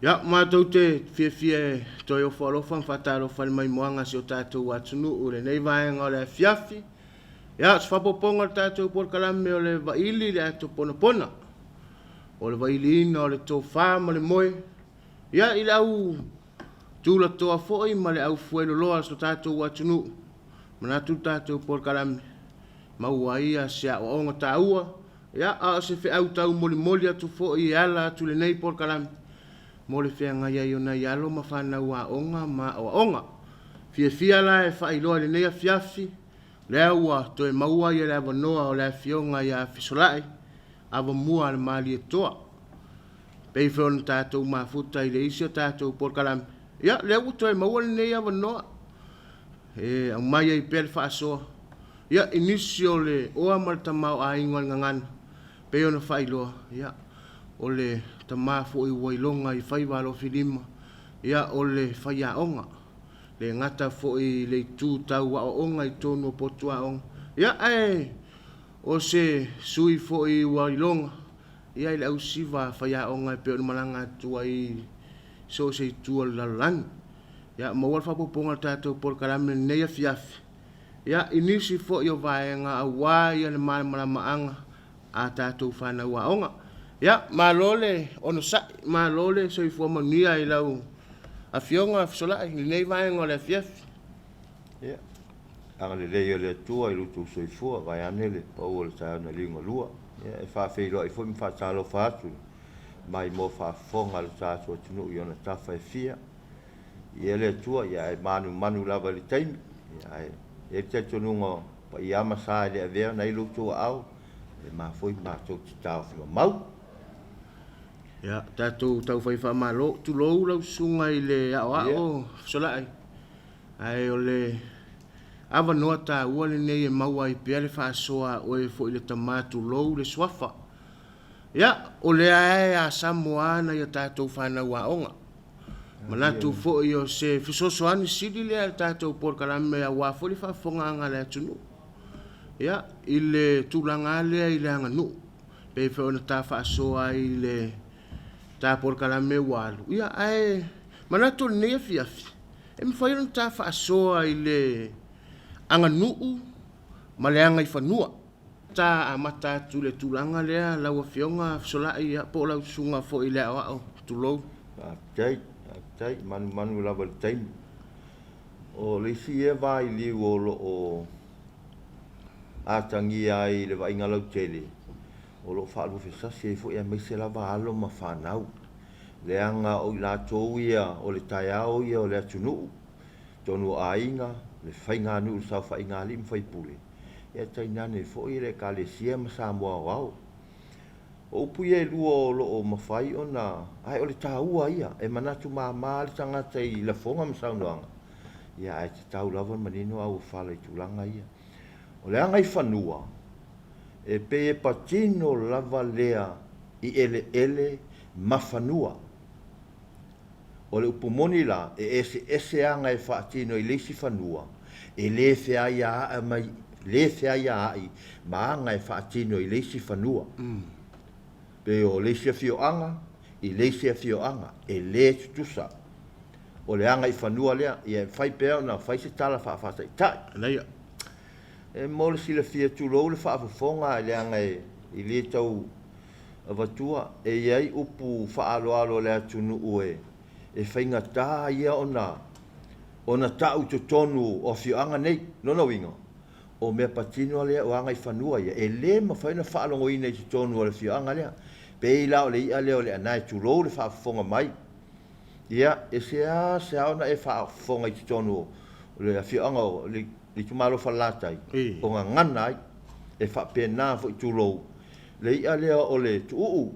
Ya mātou te fie toi o wharofa whataro whare mai moanga si o tātou atunu o le nei vaenga o le fiafi. Ya, swapoponga tātou por kalame o le vaili le ato pona pona. O le vaili ina o le tō whāma le moe. Ya, i le au tūla toa foi ma le au fuelo loa so tātou atunu. Manatu tātou por kalame. Maua ia sea o onga tāua. Ya, a se fe au tau moli atu foi ala atu le nei por kalame. Mo le whenga ia iona i alo ma whanau a onga ma o onga. Fia la e whailoa le nea fiafi. Lea ua to e maua ia le awanoa o le fionga ia fisolai. Awa mua le mali e toa. Pei whiona tātou mafuta i le isi o tātou porkalame. Ia, lea ua to e maua le nea awanoa. E au mai ai pere whaasoa. Ia, inisi o le oa marita mau a ingoan ngangana. Pei ona whailoa. Ia, o le tamafo i wailonga i whaiwalo whilima. Ia o le whaiaonga. Le ngata fo i le tū tau o onga i tōnu o potua onga. Ia ai, o se sui fo i wailonga. Ia i le au siva whaiaonga i peo malanga tua i so se tua lalang. Ia mawal whapoponga tātou por karame neia fiafi. Ia inisi fo i o vaenga a wai ane malamaanga a tātou whanau a onga. Ya, malole, ono sa, malole, so i fua nia i lau a fionga fisolai, ni nei vaenga o le fiafi. Ya, anga le leo le tua i lutu so i fua, vai ane le pau o le tāna linga lua. Ya, e wha whiro i fua mi wha tālo whaatu, mai mo wha fonga le tātua tunu i ona tawha e fia. Ia le tua, ia e manu lava le taimi. Ia e te tununga pa i ama saa le avea na i lutu au, e ma foi ma tau ti tau whima mau. Ya, tātou tau whaiwha malo, tu lou lau sunga i le ao solai. Ai o le awa noa tā ua le nei e maua i pia le whaasoa o e fo i le tamatu lou le swafa. Ya, o le ae a Samoana i a tātou whanau a onga. Manatu fo i o se fisosoani siri le a tātou porkalame a wafo li whafonga anga le atunu. Ya, i le tūlanga lea i le anga nu. Pei whao na tā whaasoa i le tā porkalame walu. Ia, ai, manatu le nea fiafi. E mi whaira tā whaasoa i le anga nuu, ma le anga i whanua. Tā amata tu le tūlanga lea, lau a fionga, solai, po lau sunga fo i le awao, tu lou. Tai, manu lava le taimi. O le si e vai liu o lo o atangi ai le vai ngalau tele. O lo whaalu whesasi e fo ia meise lava alo ma whanau. Le anga o la tōu ia o le taiao ia o le atunu. Tonu a inga, le whainga anu sau whainga lim whaipule. Ia tainane fo i le ka le sia ma Samoa wau. O upu e lua o lo o mawhai o na, ai o le tāua ia, e manatu le tangata i la fonga masaunoanga. Ia ai te tau lava manino au whala i tūlanga ia. O le anga i whanua, e pe e patino lava lea i ele ma whanua. O le upumoni la, e ese anga e whaatino i leisi whanua, e le fea ia mai, le fea ia ai, ma anga e whaatino i leisi whanua. Pe o leisia fio anga, i leisia fio anga, e le tutusa. O le anga i whanua lea, i e whai pēo na whai se tala whaafata i tai. Nei, E mole si le fia tūlou le whaafafonga i le anga i le tau avatua, e iai upu whaaloalo le atunu ue, e whainga tā ia ona tau to tonu o fio anga nei, nono winga. O mea patino lea o anga i whanua ia, e le ma whaina whaalongo ina i to tonu o le fio anga lea. Pe i lao le ia leo le anai tūlou le whaafafonga mai. Ia, e se ona e whaafafonga i to tonu o le fio anga o li tumalo whalatai. O ngā ngana ai, e whapena fo i tūlou. Le ia leo o le tuuu.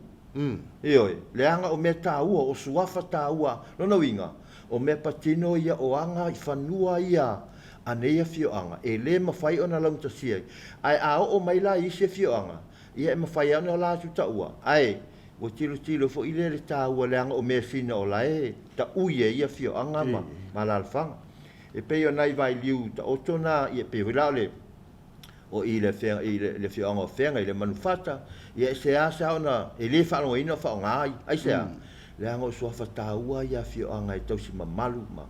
Ioi, le anga o mea tāua, o suafa tāua, nona winga. O mea patino ia o anga i whanua ia. Aneia fio anga, e le mawhai ona launta siai. Ai ao o mai la isi fio anga. Ia e mawhai ona la tuta ua. Ai, o tilo fo ile le tāua le anga o mea sina o la e. Ta uie ia fio anga ma lalfanga. E pei o nai vai liu ta otona, ia pei wila le. O i le fio anga o whenga, i le manufata. Ia se a ona, e le whanonga ina whaonga ai. Ai se a. le anga so fa taua ia fio anga i tau si mamalu ma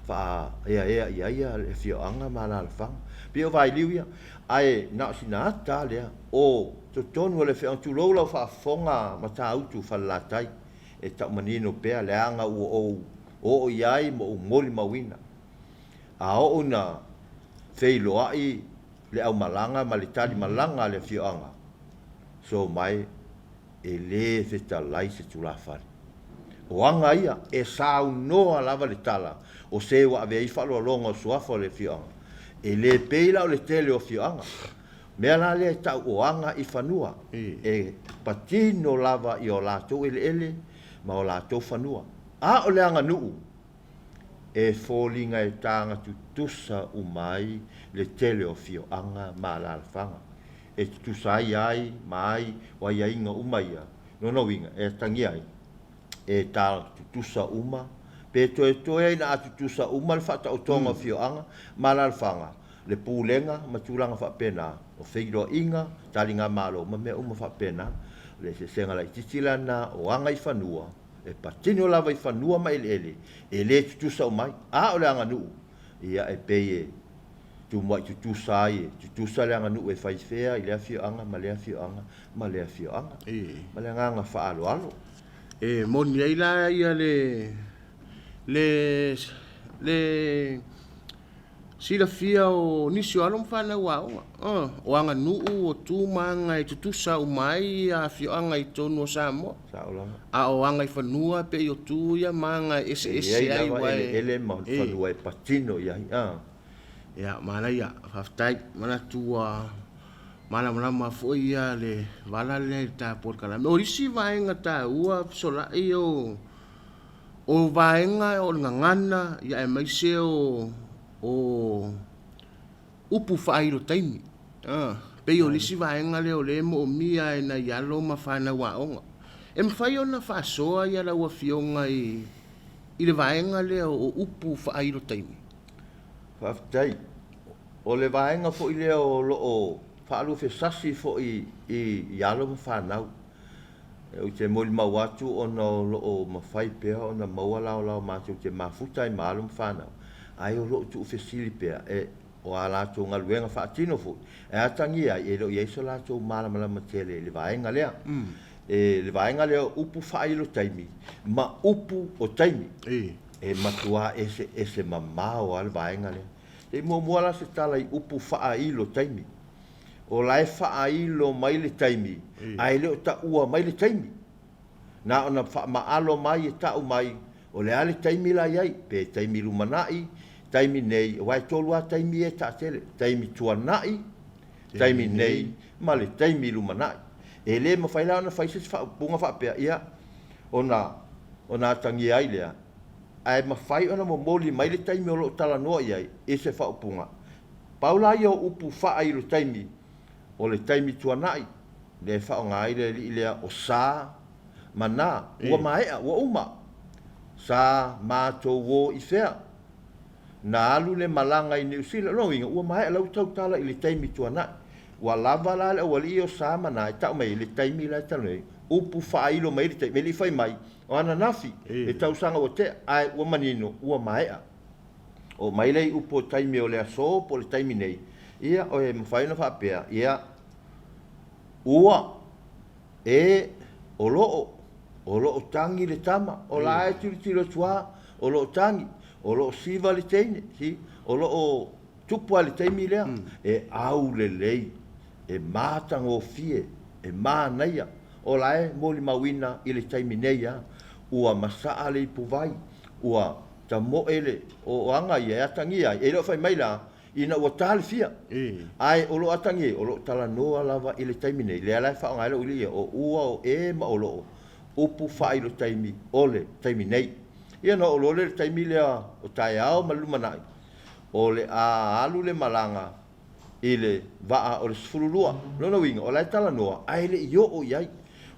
fa ia le fio anga ma la fa pe o vai liu ia ai na sina ta le o to tonu le fe tu lo fa fonga ma ta utu fa la tai e ta manino pe le anga o iai mo moli mawina a o na fei loai le au malanga ma le tali malanga le fio anga so mai e le se talai se tula fa o anga ia e sau no lava le tala o se wa ave i falo longo suafa le fio anga e le peila o le tele o fio anga mea la le ta o anga i fanua e patino lava i o lato ele ma o lato fanua a o le anga nuu e fōlinga e tanga tutusa umai le tele o fio anga ma la alfanga e tutusa ai mai wa ia inga umaia no winga e tangi ai e tal tutusa uma pe toe na tutusa uma le fata o tonga fio anga ma la alfanga le pulenga ma tulanga fa pena o feiro inga talinga malo ma me uma fa pena le se senga la titila na o anga i fanua e patino lava i fanua mai e le tutusa o mai a o le anga nuu ia e peye tu mai tutusa ai tutusa le anga nuu e fai fea i le fio anga ma le fio anga ma le fio anga ma le anga fa alo e moni ai la ia le sila fia o nisi alom fana wa o anga nuu o tu manga i tutusa o mai a fio anga i tonu o Samoa a o anga i fanua pe i o tu ia manga ese ai wai ele ma fanua e patino ia ia mana ia haftai mana tua mana fo ia le vala le ta por kala o risi vaenga ta ua sola i o vaenga o ngana ia e mai se o upu whairo taimi. Pei o lisi vaenga leo le mo mia e na ialo ma whana waonga. E mwhai o na whasoa ia la ua fionga i le vaenga leo o upu whairo taimi. Whaftai. O le vaenga fo i leo o whaalu whesasi fo i ialo ma whanau. O te moli mawatu o na o mawhai pea o na maua lao mātou te mafutai maalu ma whanau. Ai o lo tu fesili pe o ala to ngaluenga fa tino fu e atangi ai e lo yeso la to mala matele le vaenga le le vaenga le upu fa ilo taimi ma upu o taimi e matua ese mama o al vaenga le e mo la se tala i upu fa ilo taimi o la fa ilo mai le taimi ai le ta ua mai le taimi na ona fa ma alo mai ta u mai o le ale taimi la yai pe taimi lumanai taimi nei wai tolua taimi e ta tele taimi tuanai taimi nei ma le taimi lumanai e le ma faila ona faise fa bunga fa pe ia ona tangi ai le ai ma fai ona mo moli mai le taimi o lo tala no ia e se fa punga paula ia upu fa ai lo taimi o le taimi tuanai le fa ngai le o sa mana ua mai ua uma sa ma to wo i fea na alu le malanga i New Zealand no inga ua mai lau tau tala i le taimi tuana ua lava la le wali o sa mana i tau mai le taimi la tanu upu whailo mai le taimi li fai mai o ana nafi e tau sanga o te ai ua manino ua mai o mai lei upu taimi o le aso po le taimi nei ia o e mwhaina whapea ia ua e o loo tangi le tama o la e tiro tua o loo tangi o loo siva le teine si o loo tupua le teimi lea e au le lei e mātango fie e mānaia o la e moli mawina i le teimi neia ua masaa le puvai ua ta mo ele o anga ia atangi ai e lo fai mai la ina ua tali fia ai o lo atangi o lo tala noa lava i le teimi nei le ala fa ngai lo ili o ua o e ma o lo upu fai lo taimi ole taimi nei ia no o le taimi le o tai ao malumanai o le a alu le malanga ile va o le fululua no winga o la tala noa ai le yo o yai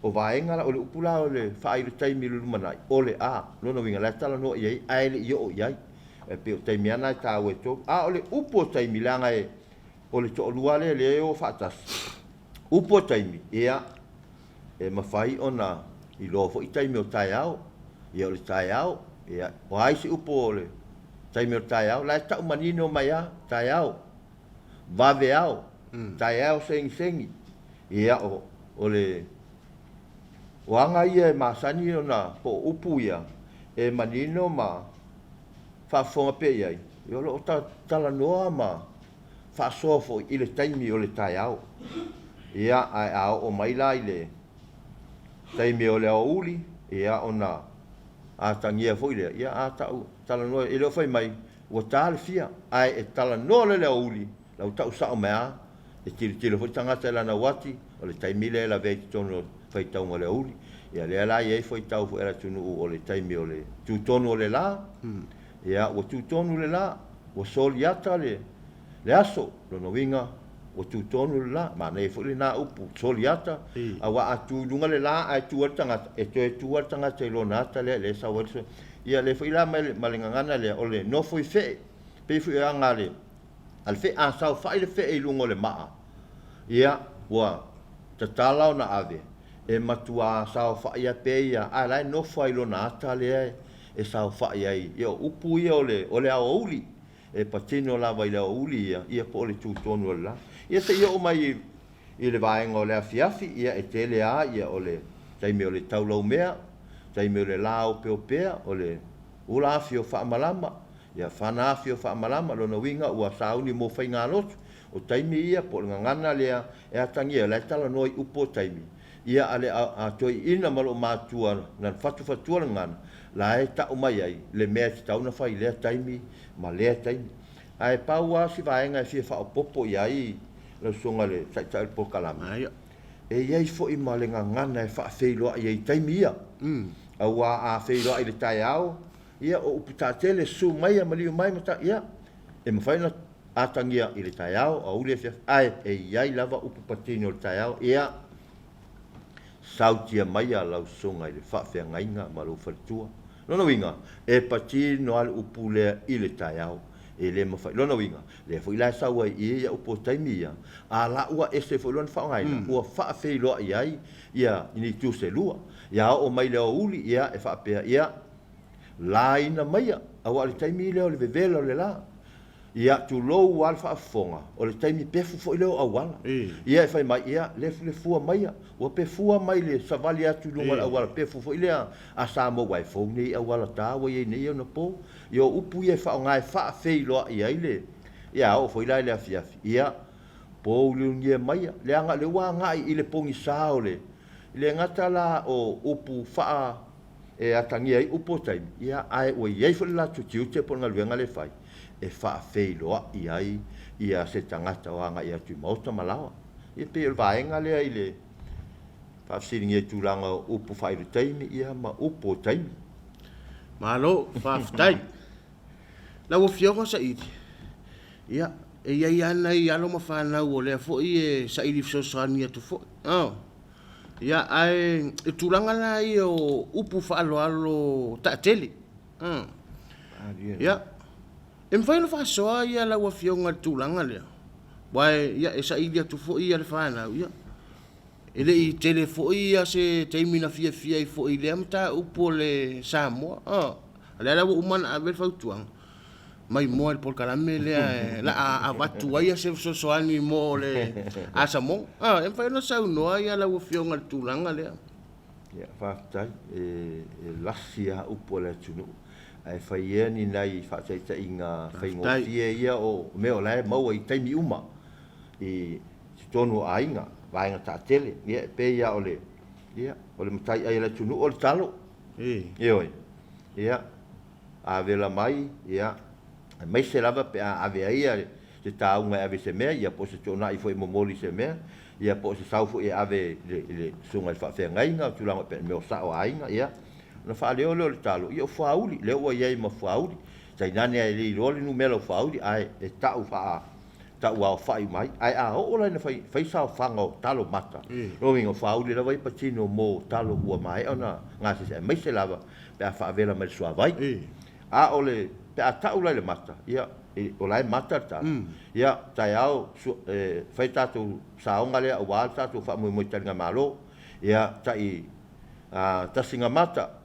o vaenga la o le upula o le fai lo taimi malumanai o le a no winga la tala noa yai ai le yo o yai e pe o taimi ana ta o to a o le upu taimi langa e o le to lua le o fatas upu taimi ia e mafai ona i lo fo i taimi o tai ao ia o le tai au, ia o ai si upo o le taimi o tai au, lai tau manino mai a tai au, vave au, tai au sengi, ia o le o anga ia e masani o na po upu ia, e manino ma whaafonga pe iai, i o lo tala noa ma whaasofo i le taimi o le tai au, ia ai au o mai la i le taimi o le au uli, ia o na a tangia fo ile ia a tala noa i leo fai mai ua tala fia ai e tala noa le au uli lau tau sao mea e tiri fo tangata e lana wati o le taimi le la vei tono fai tau ngā le au uli ia le ala i e fai tau fo era tunu o le taimi o le tūtonu o le la ia ua tūtonu le la ua soli ata le aso lono winga o tūtonu le la ma nei fo le na upu soli ata a wa atu lunga le la ai tuar tangata e tuar tangata i lona ata le sa wale ia le fo ila malingangana le o le no foi fe pe fo ia ngale al fe a sa fa ile fe i lungo le maa ia wa tatala na ave e matua sa fa ia pe ia ala no foi lona ata le e sa fa ia io upu ia o le auli e patino la vai le auli ia po le tūtonu la ia te ia o mai i le vaenga o le afiafi ia e tele a ia o le taimi o le taulau mea taimi o le lao peo pea o le ula afi o whaamalama ia whana afi o whaamalama lona winga ua sauni mo whai ngā lotu o taimi ia po le ngana lea e atangia le tala noi upo taimi ia ale a toi ina malo mātua nan whatu ngana la e ta o mai ai le mea ti tauna whai lea taimi ma lea taimi ai paua si vaenga e fia wha o popo iai le songa le sai po kalama e iai fo i ma le ngana e wha wheiloa iai taimi ia au a wheiloa i le tai au ia o uputatele su mai a maliu mai mata ia e mawhaina atangia i le tai au a ule fia ai e iai lava upupatini o le tai au ia sautia mai a lau songa i le wha whea ngainga ma lau wharitua lona winga e patino ale upulea i le tai au e le mawhai lona winga le fo ila saua i ia upo taimi ia a la ua ese fo lona whaongaina ua wha wheiloa iai ia ini tuse lua ia o mai leo uli ia e wha pea ia la ina mai a wa le taimi leo le vevela o le la ia tu lou wal fa fonga o le taimi pefu fo leo awala ia e fai mai ia le fua mai o pe fua mai le savali atu lunga awala pefu fo ile a sa mo wai fo ni awala ta wa ye ni no po yo upu ye fa ngai fa fe lo ia ile ia o fo ile le afia ia po lu ni mai le anga le wa ngai ile pongi saole le ngata la o upu fa e atangi ai upo taimi ia ai o ye fo la tu te po ngal venga le fai e fa feilo ia se tangata wanga ia tu mauta malawa e pe el vaenga le ile fa siringe e tulanga upu fai le taimi ia ma upo taimi malo fa ftai la wo fio sa iti ia e ia ana ia lo ma fa na wo le fo i sa ili so sa ni tu fo ia ai e tulanga la i o upu fa alo ta tele ia e mwhai no whaasoa ia la ua fionga tūlanga lea. Wai ia e sa ilia tu fo ia le whanau ia. E le i tele fo ia se teimina fia i fo i lea mta upo le Samoa. Ale ala ua umana a ver fautuang. Mai moa le polkarame lea la a watu ia se sosoani mo le Asamo. E mwhai no saunoa ia la ua fionga tūlanga lea. Ia whaatai e lasi a upo le tunu. Ai fai ni nai fa ta inga fai ngotia ia o me o lai mau i taimi uma i tonu ainga vainga ta tele ia pe ia ole matai ai la tunu o le talo ia a vela mai ia mai se lava pe a ave ia se ta unga ave se me ia po se tona i foi momoli se me ia po se sau foi ave le sunga fa fe ngainga tu langa pe me o sa o ainga ia na fa leo le talo ia fauli le o ia ma fauli sai nani ai li roli no melo fauli ai e tau fa ta wa fai mai ai a o la na fai sa fango talo mata no vingo fauli la vai patino mo talo ua mai ona nga se mai se lava pe fa vela mai sua vai a ole pe a tau la le mata ia o la mata ta ia tai au fai tatu sa onga le wa tatu fa mo tanga malo ia tai ta singa mata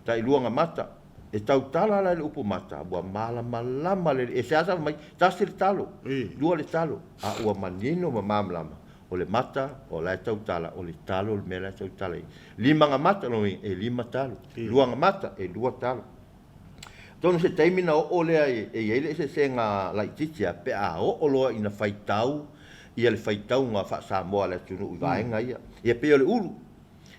ta i luanga mata e tau tala la le upu mata bua malama le e se asa mai tasi le talo lua le talo a ua manino ma mamlama o le mata o la tau tala o le talo le mela tau tala lima nga mata no e lima talo luanga mata e lua talo tonu se taimina o le ai e ele se senga la titia pe a o loa ina faitau ia le faitau nga fa sa mo le tunu vaenga ia pe le ulu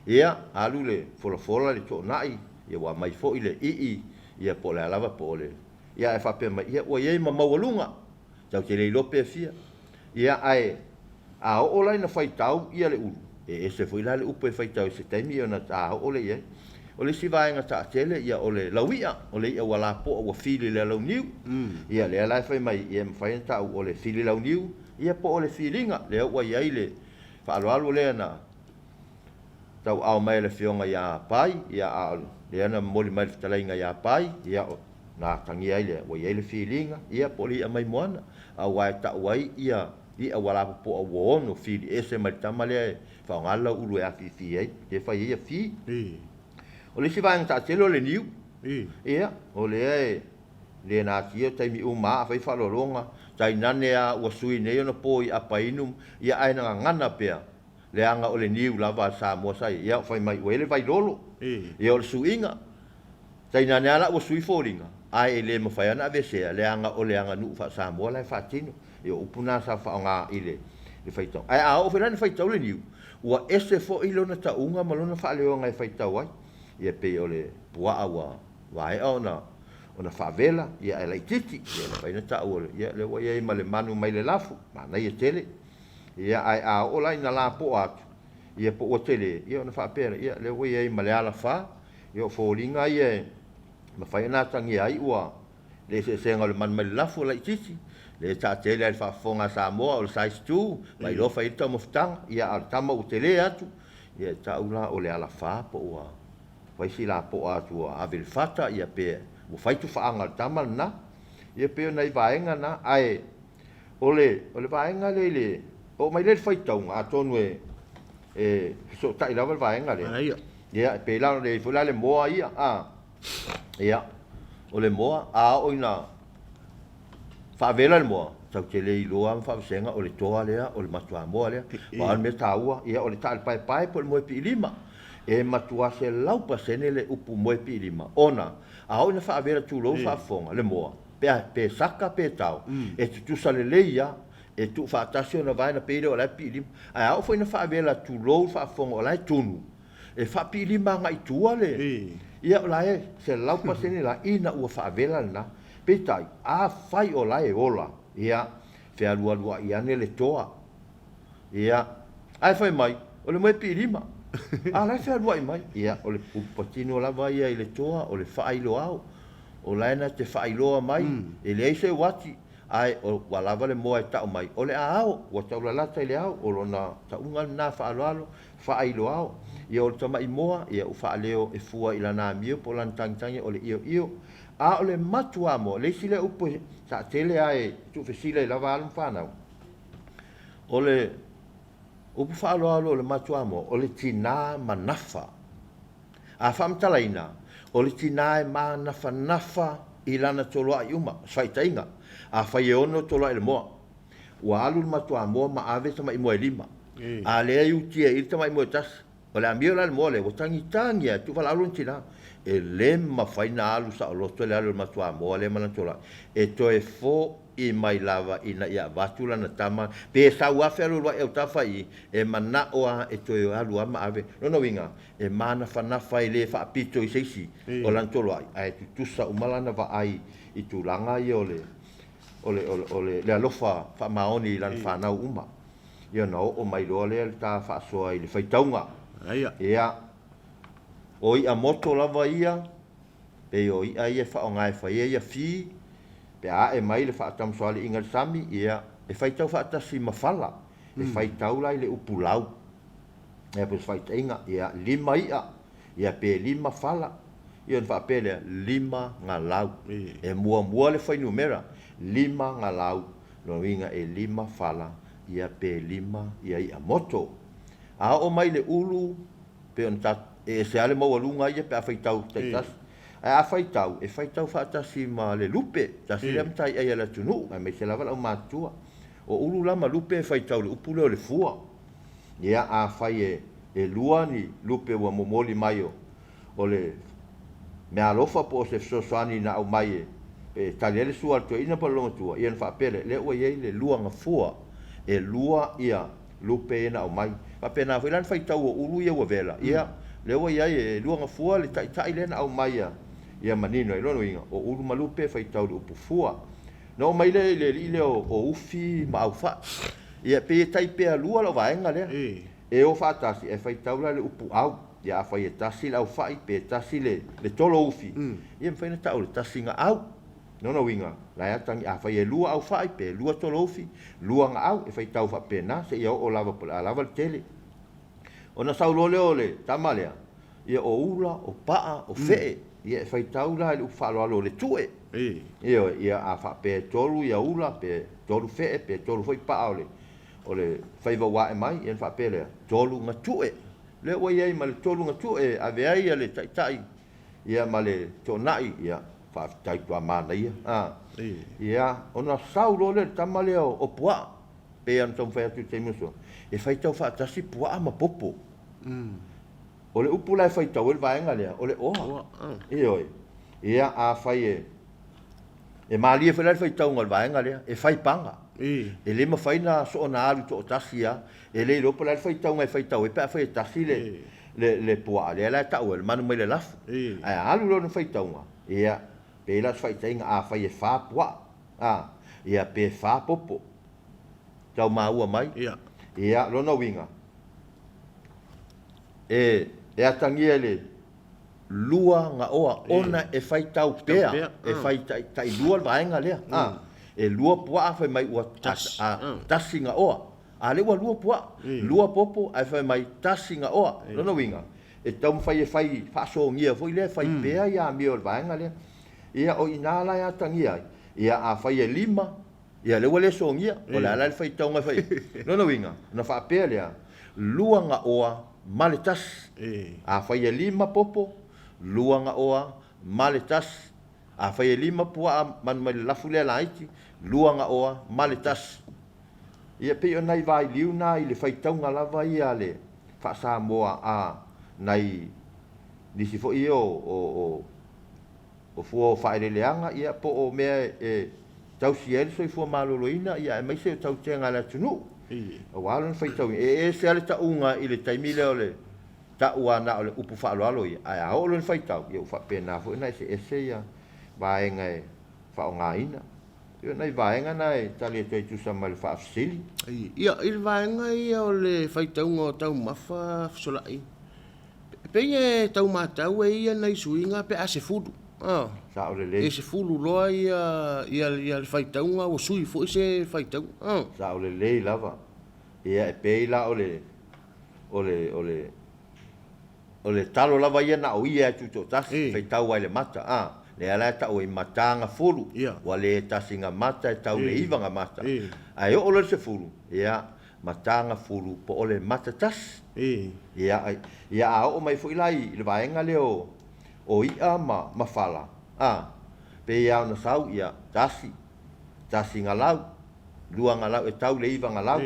ia alu le fola le to nai ia wa mai fo ile ia po le lava po le ia e fa pe mai ia o ye ma mawalunga tau te le lope fia ia ai a o la ina faitau ia le ulu e se foi la le upo e faitau se taimi ona ta o le ia o le sivaenga ta tele ia o le lawia o le ia wala po o fili le lau niu ia le la fai mai ia fai ta o le fili lau niu ia po o le filinga le o ia ile fa alo le na tau au mai le fionga ia pai ia a le ana moli mai talainga ia pai ia na tangi ai le o ia le filinga ia po le mai moana a wa ta wai ia wala po o no fili ese mai tamale fa ngala ulu ya fi ai e fai ia fi o le sivaenga ta tele o le niu ia o le na tia taimi uma fai fa lolonga tai nane a ua sui nei ona po i apainum ia ai na ngana pea le anga o le niu lava sa mo sai ia fai mai wele vai lolo ia o le suinga tai nane ala ua sui foringa ai le mo fai ana vese le anga nu fa sa mo la fa tino ia upuna sa fa nga ile le fai tau ai a o fai na fai tau le niu ua ese fo ilo na taunga malona fa le nga fai tau ai ia pe o le bua awa vai ona favela ia e laititi ia le vaina ta o ia le wa ia ma le manu mai le lafu ma na ia tele ia ai a o la ina la po atu ia po o tele ia ona fa pera ia le wa ia ma le ala fa ia fo linga ia ma fa ina tangi ai ua le se senga le man mai le lafu laititi le ta tele al fa fonga sa mo o size 2 mai lo fa ita mo ftang ia al tama o tele atu ia ta ula o le ala fa po ua vai si la po atu a vil fata ia pe o fai tu faanga tamal na ia pe nei vaenga na ai ole vaenga le o mai le fai tau a tonu e so tai la vaenga le ia pe la le fula le moa ia ia ole moa a oina favela le moa tau te le loa fa senga ole toa le ole matua moa le wa me taua ia ole tal pai po mo pi lima e matua se lau pasene le upu mo pi lima ona a ona fa avera tu lo fa fonga le moa pe saka pe tau e tu sale leia e tu fa tasio na vai na pe o la pi a o foi na fa avera tu lo fa fonga la tunu e fa pi lima ngai tua le ia la e se lau pasene la ina u fa avera na pe tai a fai o la e ola ia fe alua ia ne le toa ia ai fai mai o le mo pi lima a la fe alua mai ia o le pupatino la vai ia le toa o le fai lo au o la na te fai lo mai e le se wati ai o wala vale mo e ta mai o le ao o ta la ta le ao o lo na ta unga na fa alo fai lo au ia o tama i moa ia u fa leo e fua ila na mio po lan tangtang o le io a o le matua mo le sile upo sa tele ai tu fe sile la va fa na o le upo fa alo le matua mo o le tina manafa a fam talaina o le tina e manafa nafa ilana tolo ai uma sai tainga a fai ono tolo ai le mo wa alu matua mo ma ave tama i mo lima a le ai utia i tama i mo tas o le amio la mo le o tangi tu fa alu tina e le ma fai na alu sa lo to le alu matua mo le mana tola e to e fo i mai lava ina ia vatula na tama pe sa wa fe alu e ta fai e mana o e to e alu ama ave no winga e mana fa na fai le fa pito i seisi o lan tolo ai tu sa umala na va ai i tu langa i ole le alofa fa maoni lan fa na uma ia no o mai lo le ta fa so ai le fai taunga ia oi a moto lava ia pe oi ai e fa ngai fa ia fi pe a e mai le fa tam so ali ingal sami ia e fai tau fa ta si mafala e fai tau lai le upulau e pe fai tenga ia lima ia pe lima fala ia fa pe le lima ngalau e mua le fai numera lima ngalau no winga e lima fala ia pe lima ia moto a o mai le ulu pe on ta e se ale mo lunga ia pe fai tau te tas a faitau e faitau faatasi ma le lupe tasi le mtai ai ala tunu ai me se lava o matua o ulu lama lupe e faitau le upu le o le fua ia a fai e lua ni lupe ua momoli mai o le me alofa po se sosoani na au mai e taliele sua to ina pa longa tua ia fa pele le ua ye le lua nga fua e lua ia lupe na au mai pa pena foi lan faitau o ulu ia ua vela ia le ua ia e lua nga fua le tai le na au mai ia manino i lono inga o ulu malupe faitau le upu fua no mai le o ufi ma au fa ia pe tai pe lua lo vaenga le e o fa tasi e faitau le upu au ia fa ia tasi le au fa i pe tasi le tolo ufi ia me faina tau le tasi nga au no winga la ya tangi a fa ia lua au fa i pe lua tolo ufi lua nga au e faitau fa pena se ia o lava pola lava tele ona saulo le ole tamalea ia o ula o paa o fe ia faitau la le ufa lo le tue ia a fa pe tolu ia ula pe tolu fe pe tolu foi paa ole faiva wa e mai ia fa pe le tolu nga tue le wa ia ma le tolu nga tue a ve ai le tai ia ma le tonai ia fa tai to amana ia ia ona saulo le tamale o pua pe an tom fa tu te muso e faitau fa tasi pua ma popo ole upu lai faitau el vaenga le ole oa ia a fai e mali fa lai faitau ngal vaenga le e fai panga e le ma fai na so na alu to tasia e le lo lai faitau ngai faitau e pa fai tasi le pua le la tau el manu mai le laf ai alu lo no faitau nga ia pe la fai tenga a fai e fa pua ia pe fa popo tau mau mai ia lo no winga e atangia le lua nga oa ona e fai tau pea e fai tai lua vaenga lea e lua pua fai mai ua tasi nga oa a le ua lua pua lua popo ai fai mai tasi nga oa lono winga e tau fai faasongia foi le fai pea ia mio vaenga lea ia o inala ia tangia ia a fai e lima ia le ua le songia o le ala le fai tau nga fai lono winga na fa pea lea lua nga oa maletas a fai lima popo lua nga oa maletas a fai lima pua man mai lafu le laiti lua nga oa maletas ia pe nai vai liu na i le fai tau nga lava ia le fa sa moa a nai disi fo io o fu fa le leanga ia po o me tau siel so fu maloloina ia mai se tau tenga la tunu o walo fai tau se ale ta unga i le taimile ole ta uana ole upu fa alo ia a o le fai tau ia fa pena fo na se ia vaenga fa nga ina ia nai vaenga nai tali te tu sa mal fa sili ia il vaenga ia ole fai tau ngo tau mafa solai pe e tau matau ia nai suinga pe a se fudu sa ole le se fulu loa ia fai tau nga o sui fo se fai tau sa ole le lava ia e pe la ole talo lava ia na o ia tu to tas fai tau ai le mata le ala ta o matanga fulu wa le tasinga mata e tau le iva nga mata ai o le se fulu ia matanga fulu po ole mata tas ia o mai foi lai le vaenga le o ia ma fala pe ia na sau ia tasi ngalau lua ngalau e tau le iva ngalau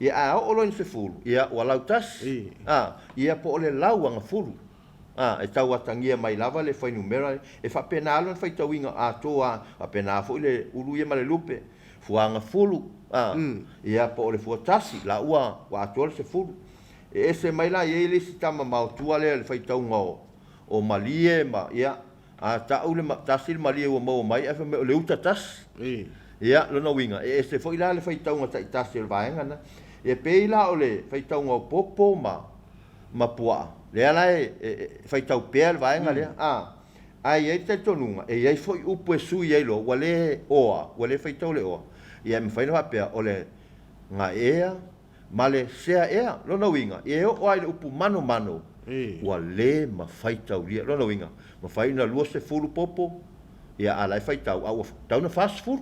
ia o lo se fulu ia o lau tas ia po le lau nga fulu e tau atangia mai lava le fai numera e fa penalo fai tauinga a toa a pena fo le ulu ia male lupe fuanga fulu ia po le fuatasi la ua wa tol se fulu e se mai la ia le sitama mau tua le fai taunga o malie ma ia a tau le tasil malie o mo mai e fa le uta tas ia lo no winga e se foi la le fai taunga tai tasil vaenga na e peila ole fai taunga popo ma pua le ala fai tau pel vaenga le ai te tonunga e ai foi upu e sui ai lo wale fai tau le oa ia me fai no apea ole nga ea male sea ea lo no winga e o ai upu mano wale ma fai tau lia lo no winga ma fai na lua se fulu popo ia ala fai tau au tau na fast food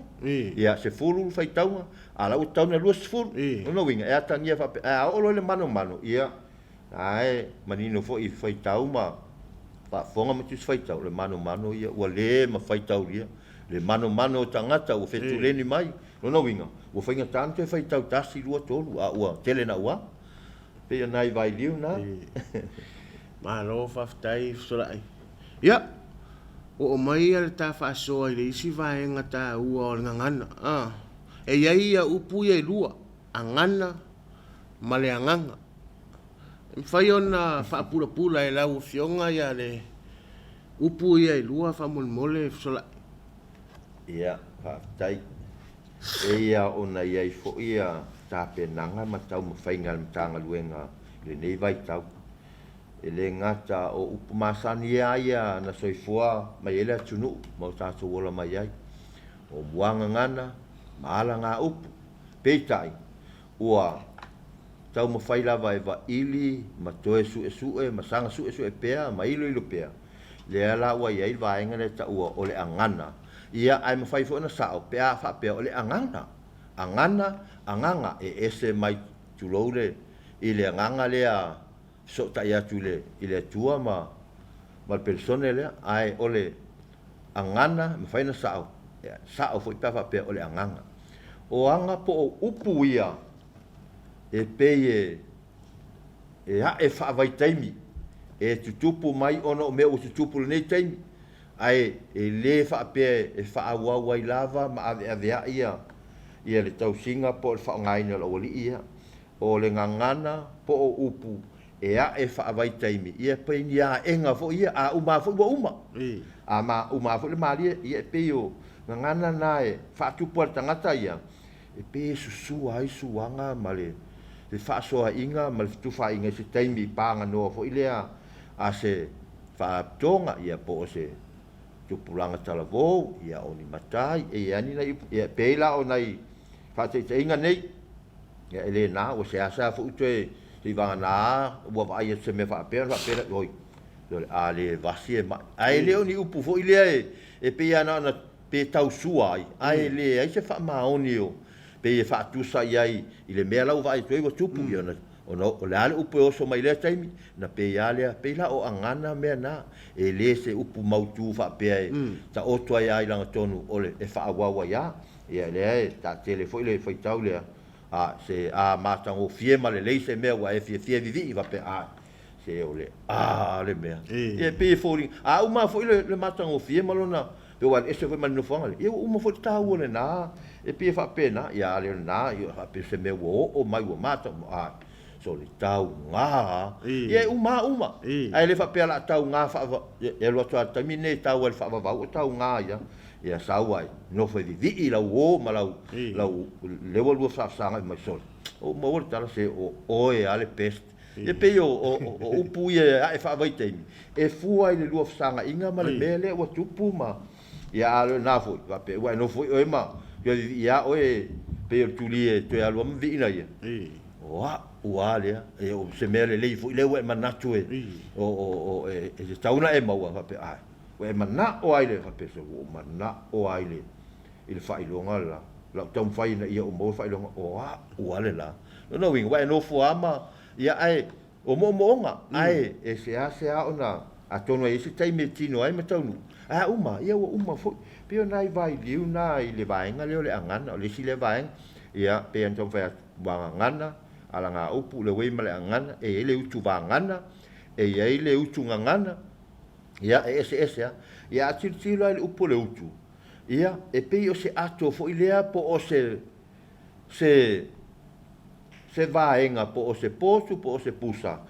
ia se fulu fai tau ala o tau na lua se fulu lo no winga e tangia fa o lo le mano ia ai manino fo i fai tau ma fonga mo tis faitau le mano ia ua le ma faitau lia le mano tangata o fetuleni mai lona winga ua fainga tanto e faitau tasi lua tolu a ua tele na ua pe nai vai liu na malo faftai solai ya o mai al ta fa so ile isi vai ngata ua o ngana e ia upu ia lua angana male anganga fai ona fa pula e lau fionga ia le upu ia lua fa mole sola ia fa tai ia ona ia fo ia ta penanga matau mafainga mtanga luenga le nei vai tau ele ngata o upu masani ia na soifua mai ele tunu mo ta so wala mai ai o buanga ngana mala nga upu peitai ua tau mo fai lava e va ili ma toe su e masanga su e pea ma ilo pea le ala wa ia va inga le ta ua ole angana ia ai mo fai fo na sao pea fa pea ole anganga e ese mai tulole ile anganga le a so ta ia tule ile tua ma persone le ai ole angana mo fai na sao fo pea fa pea ole anganga o anga po upu ia e peye e fa vai taimi e tutupu mai ono me o tutupu nei taimi ai e le fa pe e fa wa wai lava ma ave ia le tau singa po fa ngai no o li ia o le ngangana po o upu e fa vai taimi ia pe ia enga fo ia a uma fo uma a ma uma fo le mali ia pe yo ngangana nae fa tupu tangata ia e pe susu ai suanga male te fa soa inga mal tu fa inga se taimi panga no fo ilea a se fa tonga ia po se tu pulanga talavo ia oni matai e ani na ia pela onai fa te inga nei ia ele na o se asa fo te ti va na o va ia se me fa pela oi ale vasie ma ai le oni upu fo ilea e pe ana na pe tau suai ai le ai se fa maoni o pe fa tu sa ia ile me la vai tu e tupu ia na o le ale upu o so mai le taimi na pe ia le pe la o angana me na e le se upu mautu fa pe ta o to ia langa tonu ole e fa wa ia le ta telefone le foi tau le a se a mata o fie ma le se me wa e fie vivi va pe a se ole le me e pe foi a uma foi le mata o fie ma lona pe wa ese foi man no fanga e uma foi tau le na e pia fa pena ia le na ia fa pe se me o mai o mata a so le tau nga e uma ai le fa pe la tau nga fa e lo tua tamine tau el fa va o tau nga ia sa wai no foi vivi la o ma la le vo fa sa mai so o mo volta se o e ale pest e pe o pu e fa vai tem e fu ai le lu fa nga inga ma le mele o tupu ma ia le na foi va pe wa no foi o ma ia oe pe tulie te alo mvi ina ia wa le e o se mele le fu le we manatu o e tauna e maua fa pe ai we mana o aile fa pe so mana o aile il fa ilonga la tom fa ina ia o mo fa ilonga o le la no wing wa no fu ama ia ai o mo ai e se a ona a tonu e se tai me tino ai matau uma ia uma fo pe nai vai liu nai le vai nga le angana le si le vai ia pe anton fa wa ngana ala nga upu le we male angana e le utu va ngana e ia le utu ngana ia ese ia tilo le upu le utu ia e pe o se ato fo ilea po o se vaenga po o se posu po o se pusa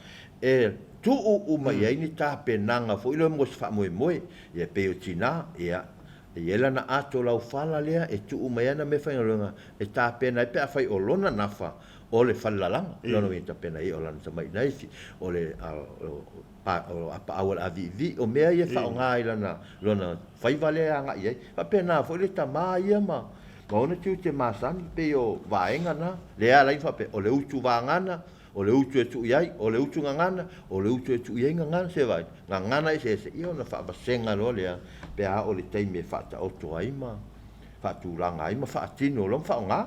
e tu u mai ni ta penanga fo ilo mo fa mo ia pe o tina ia e ela na ato lau fala lea e tu u mai ana me fa longa e ta pena e pe fa o lona nafa o le falalanga lona e ta pena e o lana mai nai o le apa awal avi o mea ia fa nga ilana lona fai vale anga ia fa pena fo le tama ia ma ona tu te masani pe o vaenga na le ala fa pe o le utu vangana o le utu tu iai o le utu ngana o le utu tu iai ngana se vai ngana se io na fa basenga lo le pe a o le taimi fa ta o to ai ma fa tu langa ai ma fa tino lo fa nga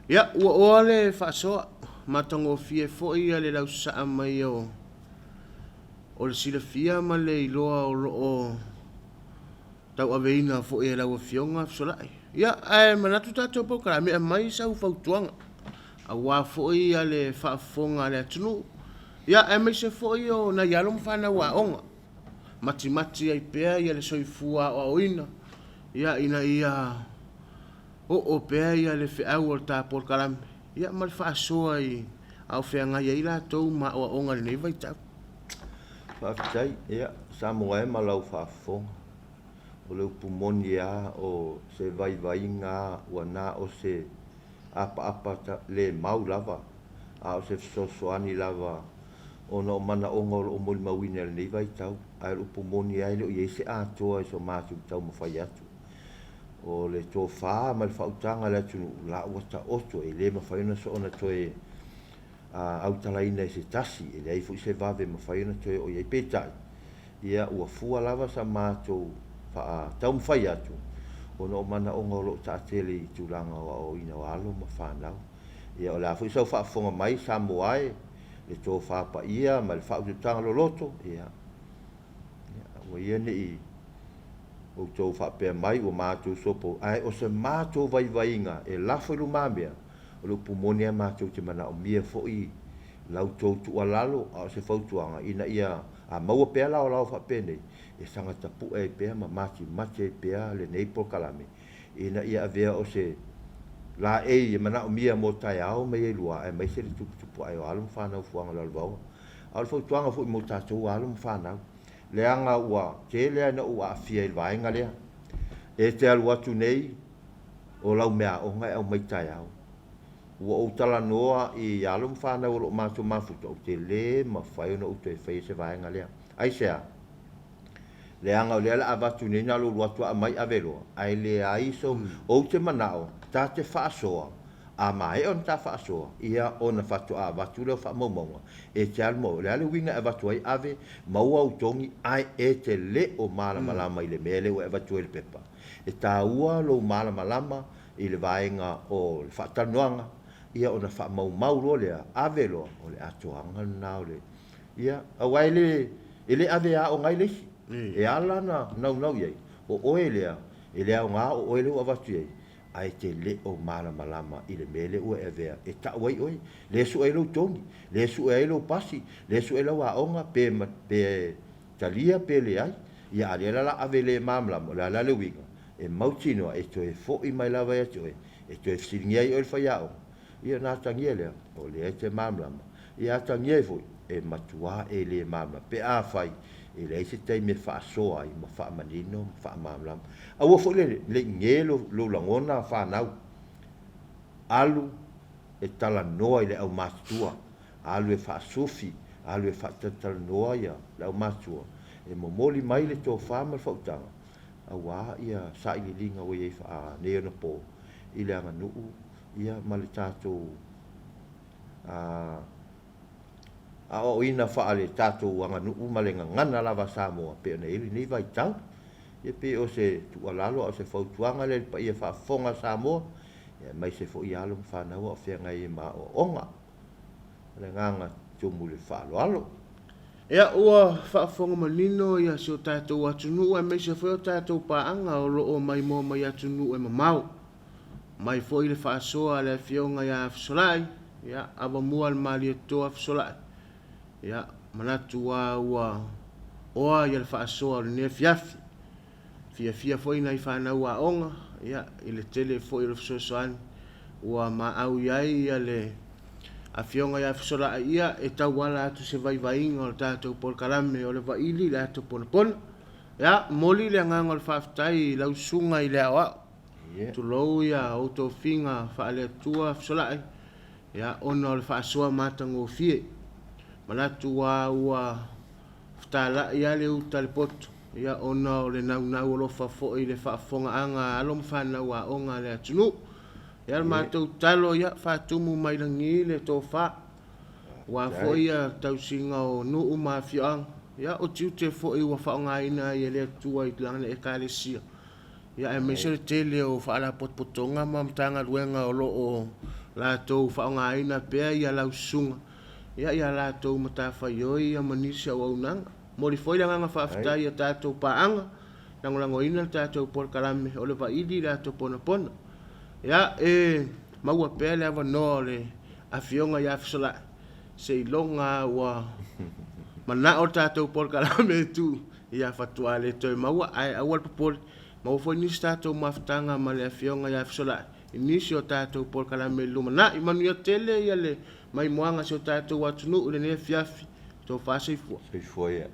ya o le fa so matongo fie fo ia le lau sa mai o o le silafia ma le iloa o loo tau aveina fo e lau fionga fsolai. Ia, manatu tatou po kara mea mai sau fautuanga. A wā fo i a le whaafonga le atunu. Ia, mai se fo i o na yalom whana wa onga. Mati ai pea i a le soifua o oina. Ia, ina ia o pea i a le whiau o le tāpol karame. Ia, ma le whaasoa i au whianga i a ila tau ma o onga le nei vai tau. Whaafitai, ia, Samoa e malau whaafonga. O leu pumoni a o se vai ngā ua nā o se apa le mau lava. A o se fisosoani lava. O no mana onga o moli mawine le nei vai tau. A o pumoni a ile o iei se atoa e so mātu tau mawhai atu. O le tō whaa ma le whautanga le atu la ua ta oto e le mawhaiona so ona toe au talaina e se tasi. E le ai fu se vave mawhaiona toe o iei petai. Ia ua fua lava sa mātou tau mwhai atu. O no mana o ngolo ta tele i tūranga o ina o alo ma whanau. Ia o la fu sau whaafonga mai sa moae. Le tō whaapa ia ma le whaututanga lo loto. Ia. Ua ia ne i o tō whaapea mai o mātou sopo. Ai o se mātou vai inga e lafo ilu mamea. O lo pumonia mātou te mana o mia fo i lau tō tua lalo a o se whautuanga. Ina ia a maua pea lao whaapea nei. E sanga tapu e pea ma mati e pea le nei po kalame. Ina ia avea o se la e mana o mia mo tai au me e lua e mai se le tupu ai o alum whanau fuanga lalvau. Al fo tuanga fo i mo tatou alum whanau. Leanga ua te lea na ua afia i vaenga lea. E te alu atu nei o lau mea o ngai au mai tai au. Ua o tala noa i alum whanau o lo mātou mafuta o te le ma whai ona uto e whai se vaenga lea. Ai sea. Leanga o lea la avatu nei nalo luatua mai aveloa. Ai le aiso o te manao ta te whaasoa. A mai on ta whaasoa. Ia o na whatu a avatu leo whaamaumaunga. E te almo lea le winga avatu ai ave maua utongi ai e te le o malama lama i le mele o avatu e le pepa. E ta ua lo malama lama i le vaenga o le whaatanoanga. Ia o na whaamaumau lo lea aveloa o le atoanga na o le. Ia au ai le ave a o ngai lesi. E ala na nau iei. O oe lea. E lea o ngā o oe leo avatu iei. Ai te le o malama lama i le mele ua e vea. E ta wai oi. Le su e lau tongi. Le su e lau pasi. Le su e lau a onga pe talia pe le ai. Ia ale la ave le mamlama. La le winga. E mautinoa e to e fo i mai lava e to e. E to e fsiringia i o le whaiao. Ia nā tangia lea. O le e te mamlama. Ia tangia e foi. E matua e le mamlama. Pe a whai. E le se tai me whaasoa i ma whaamanino, ma whaamamlam. A ua fo le nge lo langona whanau. Alu e tala noa i le au mātua. Alu e whaasofi. Alu e whaatatala noa ia le au mātua. E momoli mai le tō whaamal whautanga. A wā ia sa i li linga o iei wha neo na pō. I le anga nuu ia ma le tātou a o ina whaale tātou anga nuu malenga ngana lava Samoa pe ona ili ni vai tau. Ia pe o se tualalo o se whautuanga le pa ia whaafonga Samoa. Ia mai se fo i alum whanau o whianga i ma o onga. Le nganga tumu le whaaloalo. Ia ua whaafonga manino ia se o tātou atunu e mai se fo o tātou paanga o loo mai mo mai atunu e mamau. Mai fo i le whaasoa le fionga ia fisolai. Ia awa mua le mali e toa fisolai. Ia manatu ua oa ia le whaasoa le nea fiafi. Fia foi nai whanau a onga. Ia i le tele foi le fisosoani. Ua maau iai ia le a fionga ia fisola ia e tau wala atu se vaivainga o le tātou polkarame o le vaili le atu ponapona. Ia moli le nganga o le whaafitai lau sunga i le awa. Tu lou ia o tō whinga whaale atua fisolai. Ia ona o le whaasoa mātango fie. Manatu ua whtala ia le uta le poto. Ia ona o le nau o lofa fo i le whaafonga anga alom whanau a onga le atunu. Ia le mātou talo ia whaatumu mai rangi le tō wha. Wa fo ia tausinga o nuu mawhioang. Ia o tiu te fo i wa whaonga ina i le atua i langa le ekalesia. Ia e meise le tele o whaala potpotonga mamtanga ruenga o lo o la tō whaonga ina pea ia lau sunga. Ia la tau matawhai oi a manisi au au nanga. mo li foi langa whaafitai a tātou paanga, langolango ina tātou por kalame, o le vaidi la to pona pona. Ia maua pēle awa no le a fionga ia fisola, se ilonga wa mana o tātou por kalame tu, ia fatua le toi maua, ai awal papori, maua foi nisi tātou mawhitanga ma le a fionga ia fisola, inisi o tātou por kalame luma, na imanu ia tele ia le mai moanga se o tātou watunu, ule ne fiafi, tō whāseifua. Seifua ia.